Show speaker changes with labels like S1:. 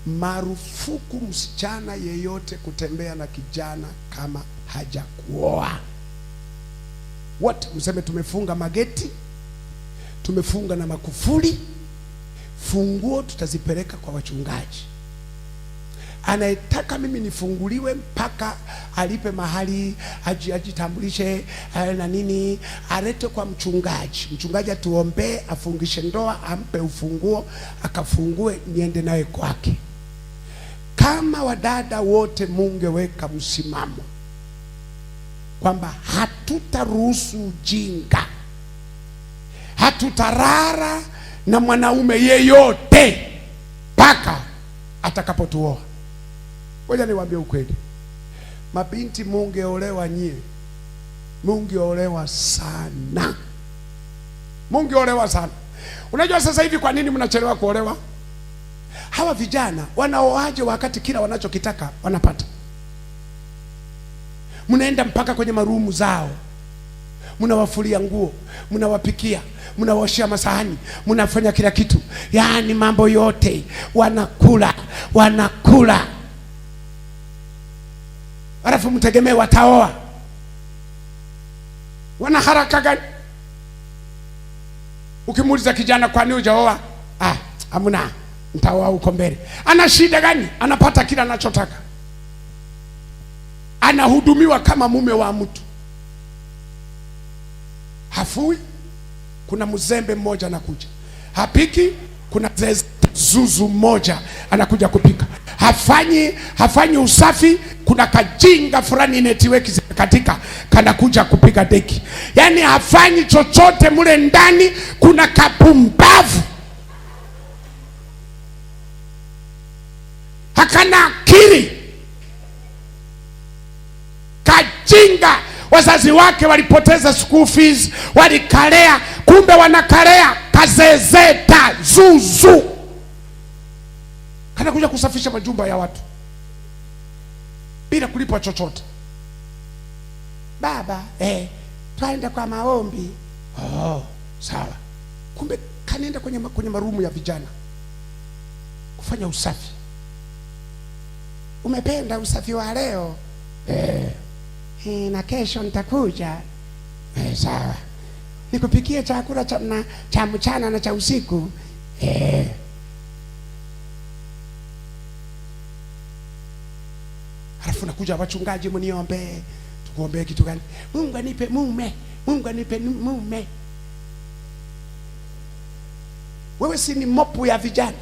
S1: marufuku msichana yeyote kutembea na kijana kama hajakuoa. Wote mseme tumefunga mageti, tumefunga na makufuli, funguo tutazipeleka kwa wachungaji. Anayetaka mimi nifunguliwe mpaka alipe mahali, ajitambulishe na nini, alete kwa mchungaji. Mchungaji atuombee, afungishe ndoa, ampe ufunguo, akafungue niende naye kwake. Kama wadada wote mungeweka msimamo kwamba hatutaruhusu ujinga, hatutarara na mwanaume yeyote mpaka atakapotuoa. Ngoja niwaambie ukweli, mabinti mungeolewa nyie, mungeolewa sana, mungeolewa sana. Unajua sasa hivi kwa nini mnachelewa kuolewa? Hawa vijana wanaoaje wakati kila wanachokitaka wanapata? Mnaenda mpaka kwenye marumu zao, mnawafulia nguo, mnawapikia, mnawaoshia masahani, mnafanya kila kitu, yaani mambo yote wanakula. Alafu mtegemee wataoa. Wana haraka gani? Ukimuuliza kijana kwa nini hujaoa? Hamna, nitaoa huko mbele. Ana shida gani? Anapata kila anachotaka, anahudumiwa kama mume wa mtu, hafui. Kuna mzembe mmoja anakuja, hapiki. Kuna zuzu mmoja anakuja kupika, hafanyi usafi. Kuna kajinga fulani network katika kanakuja kupiga deki, yaani hafanyi chochote mule ndani. Kuna kapumbavu hakana akili, kajinga. Wazazi wake walipoteza school fees, walikalea, kumbe wanakalea kazezeta zuzu. Kanakuja kusafisha majumba ya watu bila kulipa chochote. Baba, twaenda kwa maombi. Sawa. Kumbe kanaenda kwenye marumu ya vijana kufanya usafi. Umependa usafi wa leo? Na kesho nitakuja. Sawa. Nikupikie chakula cha mchana na cha usiku. Halafu nakuja wachungaji, mniombe. Tukuombee kitu gani? Mungu anipe mume, Mungu anipe mume. Wewe si ni mopu ya vijana?